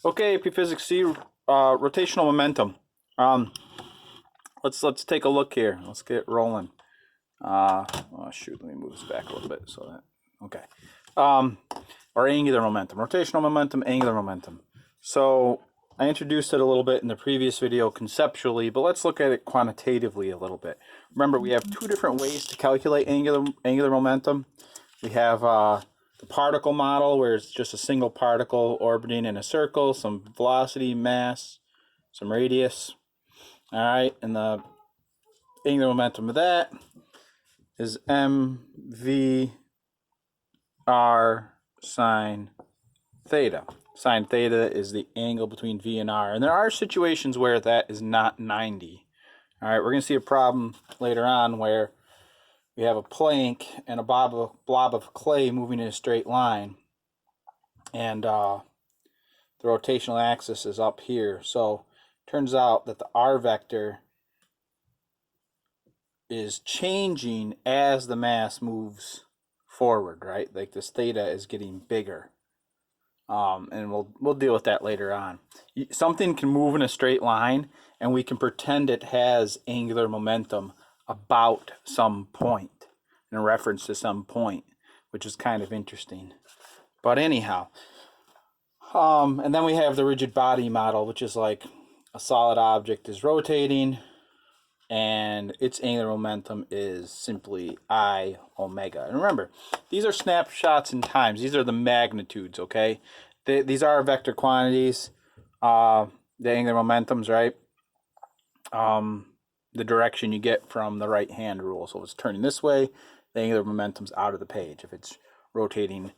Okay, AP Physics C, rotational momentum. Let's take a look here. Let's get rolling. Oh shoot, let me move this back a little bit so that okay. Or angular momentum, rotational momentum, angular momentum. So I introduced it a little bit in the previous video conceptually, but let's look at it quantitatively a little bit. Remember, we have two different ways to calculate angular momentum. We have the particle model, where it's just a single particle orbiting in a circle, some velocity, mass, some radius. All right, and the angular momentum of that is mv r sine theta. Sine theta is the angle between v and r, and there are situations where that is not 90. All right, we're going to see a problem later on where we have a plank and a blob of clay moving in a straight line, and the rotational axis is up here. So it turns out that the r vector is changing as the mass moves forward, right? Like this theta is getting bigger. And we'll deal with that later on. Something can move in a straight line, and we can pretend it has angular momentum about some point, in reference to some point, which is kind of interesting. But anyhow, and then we have the rigid body model, which is like a solid object is rotating, and its angular momentum is simply I omega. And remember, these are snapshots in times. These are the magnitudes, okay? These are vector quantities, the angular momentums, right? The direction you get from the right-hand rule. So if it's turning this way, the angular momentum's out of the page. If it's rotating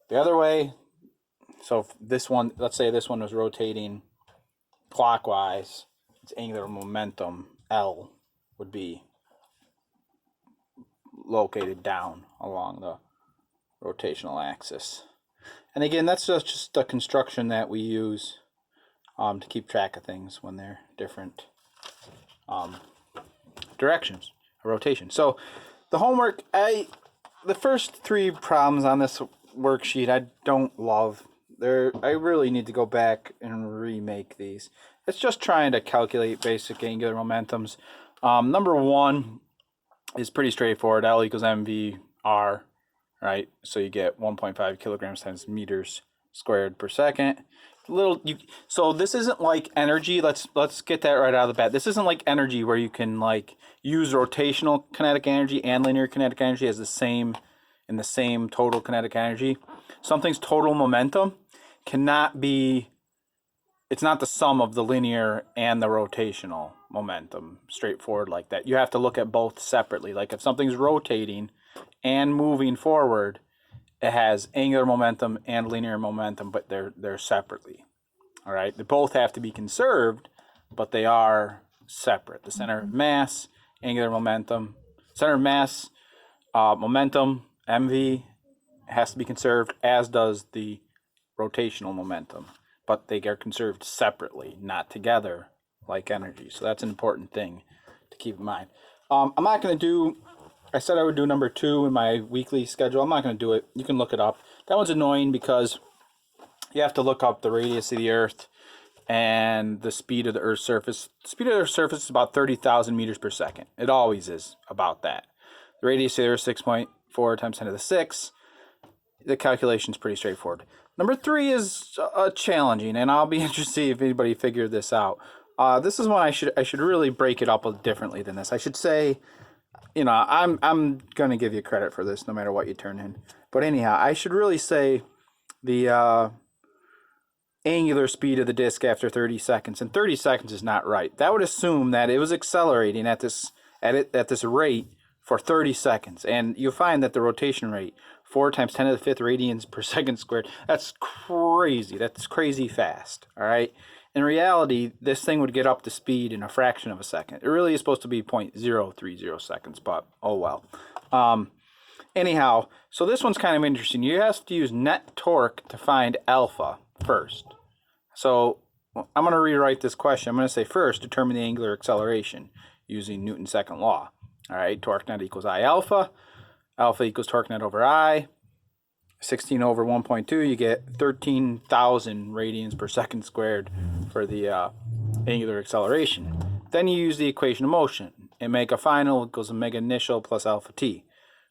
the other way, so if this one, let's say this one was rotating clockwise, its angular momentum, L, would be located down along the rotational axis. And again, that's just a construction that we use to keep track of things when they're different directions of rotation. So the homework, the first three problems on this worksheet I don't love. I really need to go back and remake these. It's just trying to calculate basic angular momentums. Number one is pretty straightforward. L equals mv r, right? So you get 1.5 kilograms times meters squared per second. So this isn't like energy. Let's get that right out of the bat. This isn't like energy where you can like use rotational kinetic energy and linear kinetic energy as the same total kinetic energy. Something's total momentum cannot be, it's not the sum of the linear and the rotational momentum straightforward like that. You have to look at both separately. Like if something's rotating and moving forward, it has angular momentum and linear momentum, but they're separately. All right, they both have to be conserved, but they are separate. The center of mass, angular momentum, center of mass, momentum, mv, has to be conserved, as does the rotational momentum, but they are conserved separately, not together like energy. So that's an important thing to keep in mind. I'm not going to do, I said I would do number 2 in my weekly schedule. I'm not going to do it. You can look it up. That one's annoying because you have to look up the radius of the Earth and the speed of the Earth's surface. The speed of the Earth's surface is about 30,000 meters per second. It always is about that. The radius of the Earth is 6.4 times 10 to the 6. The calculation is pretty straightforward. Number 3 is challenging, and I'll be interested to see if anybody figured this out. This is one I should really break it up differently than this. I should say, you know, I'm going to give you credit for this no matter what you turn in. But anyhow, I should really say the angular speed of the disk after 30 seconds. And 30 seconds is not right. That would assume that it was accelerating at this rate for 30 seconds. And you'll find that the rotation rate, 4 times 10 to the 5th radians per second squared, that's crazy. That's crazy fast, all right? In reality, this thing would get up to speed in a fraction of a second. It really is supposed to be 0.030 seconds, but oh well. Anyhow, so this one's kind of interesting. You have to use net torque to find alpha first. So I'm going to rewrite this question. I'm going to say first, determine the angular acceleration using Newton's second law. All right, torque net equals I alpha. Alpha equals torque net over I. 16 over 1.2, you get 13,000 radians per second squared for the angular acceleration. Then you use the equation of motion. Omega final equals omega initial plus alpha t.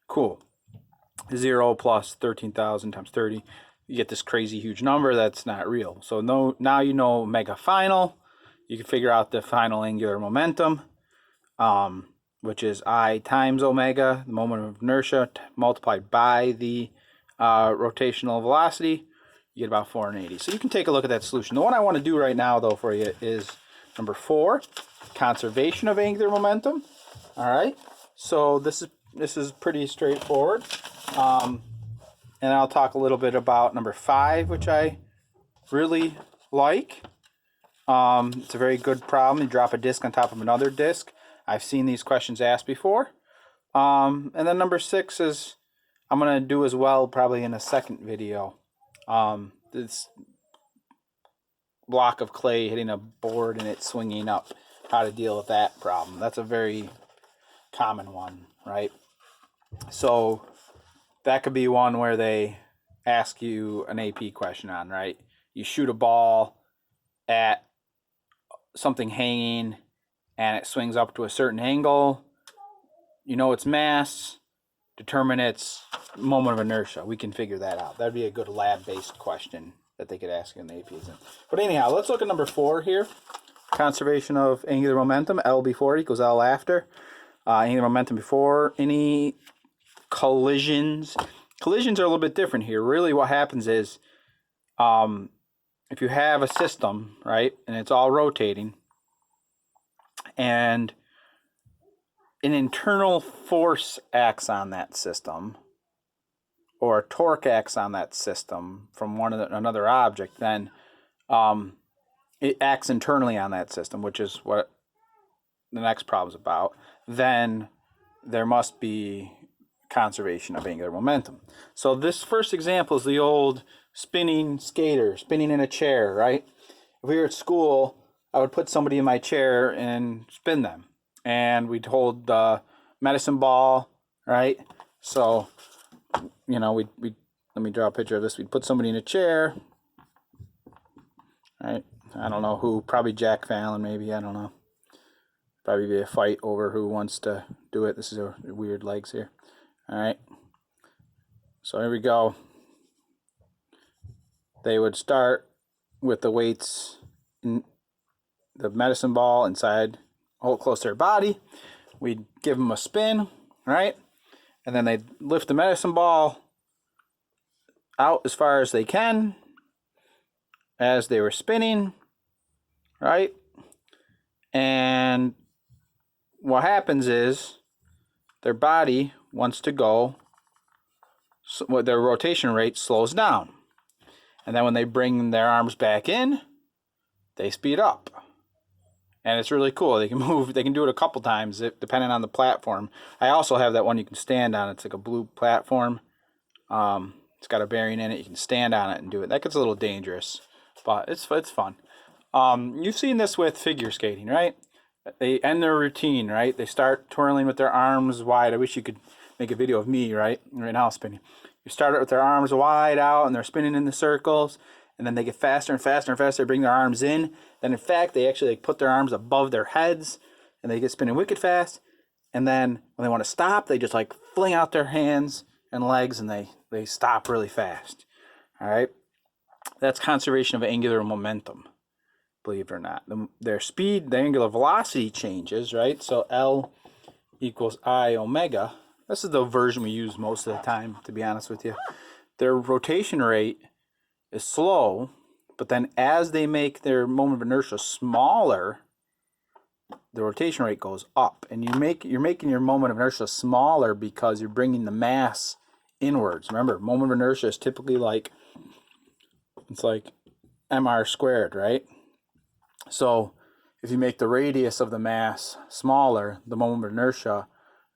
Cool. 0 plus 13,000 times 30. You get this crazy huge number that's not real. So now you know omega final. You can figure out the final angular momentum, which is I times omega, the moment of inertia, multiplied by the rotational velocity. You get about 480. So you can take a look at that solution. The one I want to do right now, though, for you is number 4, conservation of angular momentum. All right. So this is pretty straightforward. And I'll talk a little bit about number 5, which I really like. It's a very good problem. You drop a disc on top of another disc. I've seen these questions asked before. And then number 6 is I'm going to do as well probably in a second video. This block of clay hitting a board and it swinging up. How to deal with that problem. That's a very common one, right? So that could be one where they ask you an AP question on, right? You shoot a ball at something hanging and it swings up to a certain angle. You know its mass, determine its moment of inertia. We can figure that out. That'd be a good lab-based question that they could ask you in the AP exam. But anyhow, let's look at number 4 here. Conservation of angular momentum. L before equals L after. Angular momentum before any collisions. Collisions are a little bit different here. Really what happens is if you have a system, right, and it's all rotating, and an internal force acts on that system, or a torque acts on that system from another object, then it acts internally on that system, which is what the next problem is about. Then there must be conservation of angular momentum. So this first example is the old spinning skater, spinning in a chair, right? If we were at school, I would put somebody in my chair and spin them. And we'd hold the medicine ball, right? So, you know, we'd let me draw a picture of this. We'd put somebody in a chair, right? I don't know who, probably Jack Fallon, maybe, I don't know. Probably be a fight over who wants to do it. This is a weird legs here. All right. So here we go. They would start with the weights in the medicine ball inside, hold close to their body. We'd give them a spin, right? And then they'd lift the medicine ball out as far as they can as they were spinning, right? And what happens is their body wants to go, so their rotation rate slows down. And then when they bring their arms back in, they speed up. And it's really cool. They can move, they can do it a couple times depending on the platform. I also have that one you can stand on. It's like a blue platform. It's got a bearing in it. You can stand on it and do it. That gets a little dangerous, but it's fun. You've seen this with figure skating, right? They end their routine, right? They start twirling with their arms wide. I wish you could make a video of me, right now spinning. You start it with their arms wide out and they're spinning in the circles, and then they get faster and faster and faster. They bring their arms in. Then in fact, they actually put their arms above their heads and they get spinning wicked fast. And then when they want to stop, they just like fling out their hands and legs and they stop really fast. All right. That's conservation of angular momentum, believe it or not. Their speed, the angular velocity changes, right? So L equals I omega. This is the version we use most of the time, to be honest with you. Their rotation rate is slow, but then as they make their moment of inertia smaller, the rotation rate goes up. And you're making your moment of inertia smaller because you're bringing the mass inwards. Remember, moment of inertia is typically like, it's like mr squared, right? So if you make the radius of the mass smaller, the moment of inertia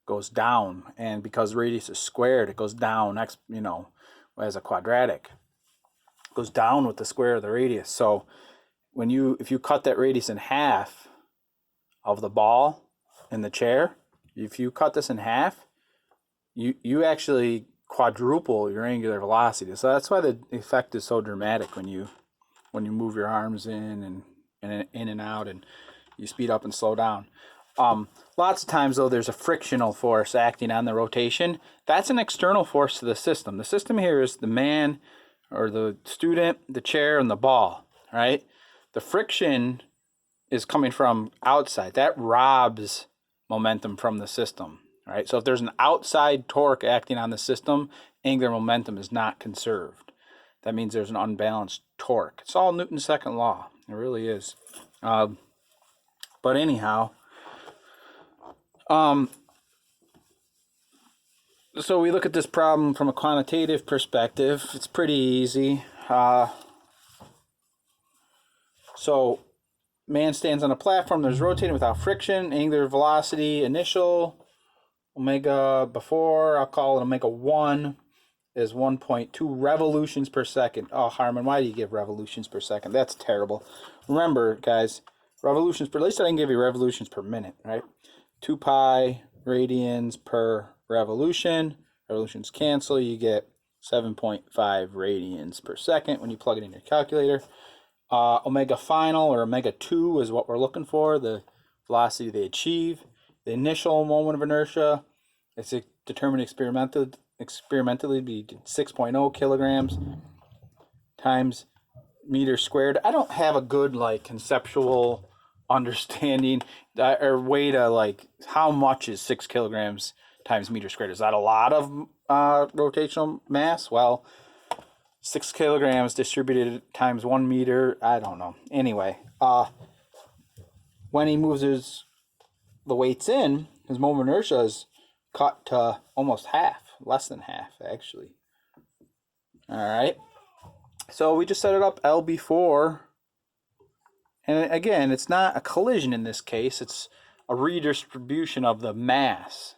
goes down, and because radius is squared, it goes down as a quadratic. It goes down with the square of the radius. So if you cut that radius in half of the ball in the chair, if you cut this in half, you actually quadruple your angular velocity. So that's why the effect is so dramatic when you move your arms in and out, and you speed up and slow down. Lots of times, though, there's a frictional force acting on the rotation. That's an external force to the system. The system here is the man or the student, the chair, and the ball, right? The friction is coming from outside. That robs momentum from the system, right? So if there's an outside torque acting on the system, angular momentum is not conserved. That means there's an unbalanced torque. It's all Newton's second law. It really is. But anyhow, so we look at this problem from a quantitative perspective. It's pretty easy. So man stands on a platform that is rotating without friction. Angular velocity initial, omega before, I'll call it omega 1, is 1.2 revolutions per second. Oh, Harmon, why do you give revolutions per second? That's terrible. Remember, guys, revolutions per, at least I can give you revolutions per minute, right? 2 pi radians per revolution. Revolutions cancel. You get 7.5 radians per second when you plug it in your calculator. Omega final, or omega 2, is what we're looking for, the velocity they achieve. The initial moment of inertia, it's determined experimentally to be 6.0 kilograms times meter squared. I don't have a good conceptual understanding or way to how much is 6 kilograms times meter squared. Is that a lot of rotational mass? Well, 6 kilograms distributed times 1 meter, I don't know. Anyway, when he moves the weights in, his moment of inertia is cut to almost half, less than half, actually. All right. So we just set it up L before. And again, it's not a collision in this case. It's a redistribution of the mass,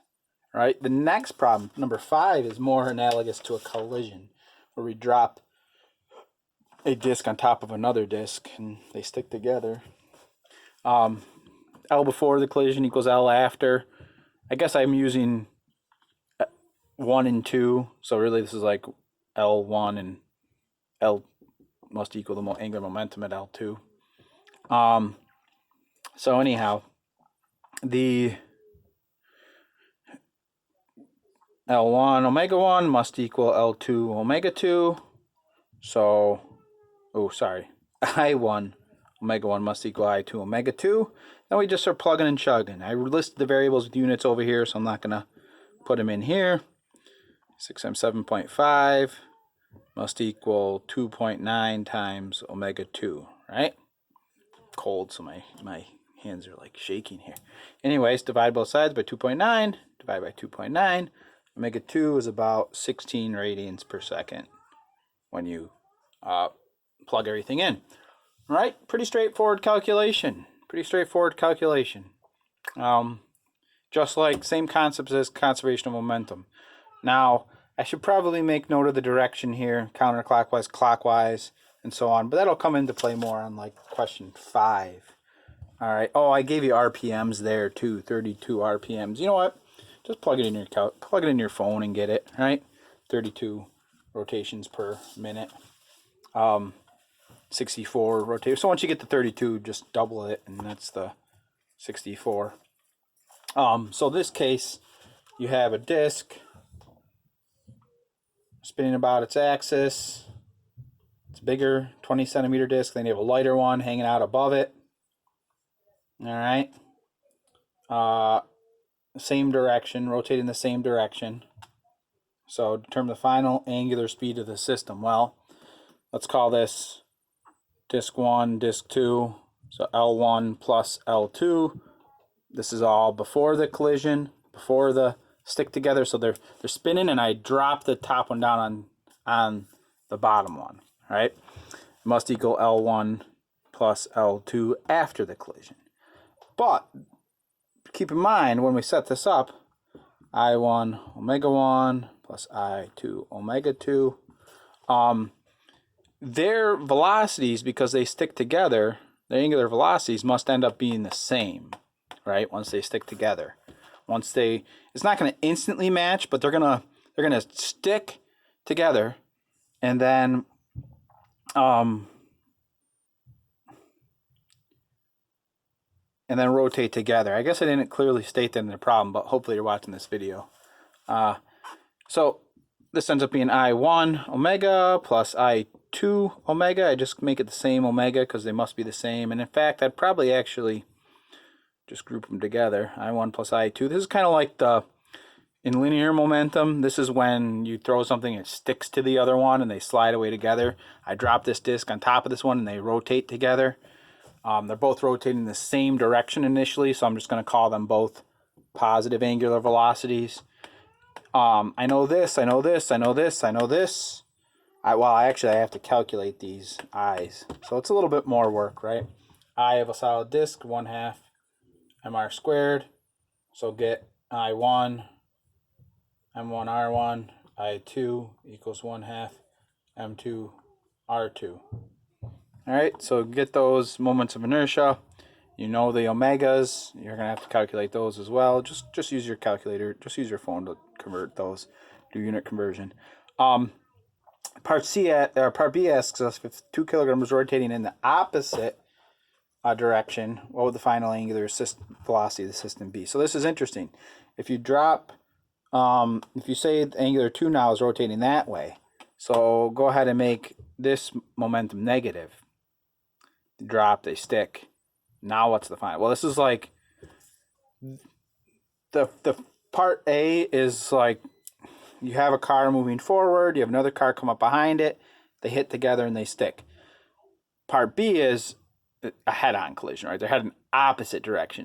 right? The next problem, number 5, is more analogous to a collision, where we drop a disc on top of another disc and they stick together. L before the collision equals L after. I guess I'm using 1 and 2, so really this is like L1, and L must equal the angular momentum at L2. So anyhow, the L1 omega 1 must equal L2 omega 2. So, I1 omega 1 must equal I2 omega 2. Then we just start plugging and chugging. I listed the variables with units over here, so I'm not going to put them in here. 6m 7.5 must equal 2.9 times omega 2, right? Cold, so my hands are shaking here. Anyways, divide both sides by 2.9, divide by 2.9. Omega 2 is about 16 radians per second when you plug everything in. All right, pretty straightforward calculation. Just like same concepts as conservation of momentum. Now, I should probably make note of the direction here, counterclockwise, clockwise, and so on, but that'll come into play more on question 5. All right. Oh, I gave you RPMs there too, 32 RPMs. You know what? Just plug it in your phone and get it, right? 32 rotations per minute. 64 rotations. So once you get to 32, just double it, and that's the 64. So this case, you have a disc spinning about its axis. It's a bigger 20 centimeter disc. Then you have a lighter one hanging out above it. All right. Same direction, rotating the same direction. So determine the final angular speed of the system. Well, let's call this disc 1, disc 2. So L1 plus L2. This is all before the collision, before the stick together. So they're spinning, and I drop the top one down on the bottom one. Right? It must equal L1 plus L2 after the collision. But keep in mind, when we set this up, I1 omega 1 plus I2 omega 2, their velocities, because they stick together, the angular velocities must end up being the same, right? Once they stick together. It's not going to instantly match, but they're going to they're going to stick together and then rotate together. I guess I didn't clearly state that in the problem, but hopefully you're watching this video. So this ends up being I1 omega plus I2 omega. I just make it the same omega because they must be the same. And in fact, I'd probably actually just group them together. I1 plus I2. This is kind of like in linear momentum, this is when you throw something, it sticks to the other one and they slide away together. I drop this disc on top of this one and they rotate together. They're both rotating in the same direction initially, so I'm just going to call them both positive angular velocities. I know this, I know this, I know this, I know this. I have to calculate these i's. So it's a little bit more work, right? I of a solid disk, 1/2 mr squared. So get I1, m1 r1, I2 equals 1/2 m2 r2. All right, so get those moments of inertia. You know the omegas. You're gonna have to calculate those as well. Just use your calculator. Just use your phone to convert those. Do unit conversion. Part B asks us if 2 kilograms rotating in the opposite direction, what would the final angular velocity of the system be? So this is interesting. If you drop, if you say the angular 2 now is rotating that way, so go ahead and make this momentum negative. Drop, they stick. Now what's the final? Well, this is like the part A is like you have a car moving forward, you have another car come up behind it, they hit together and they stick. Part B is a head-on collision, right? They're heading opposite directions.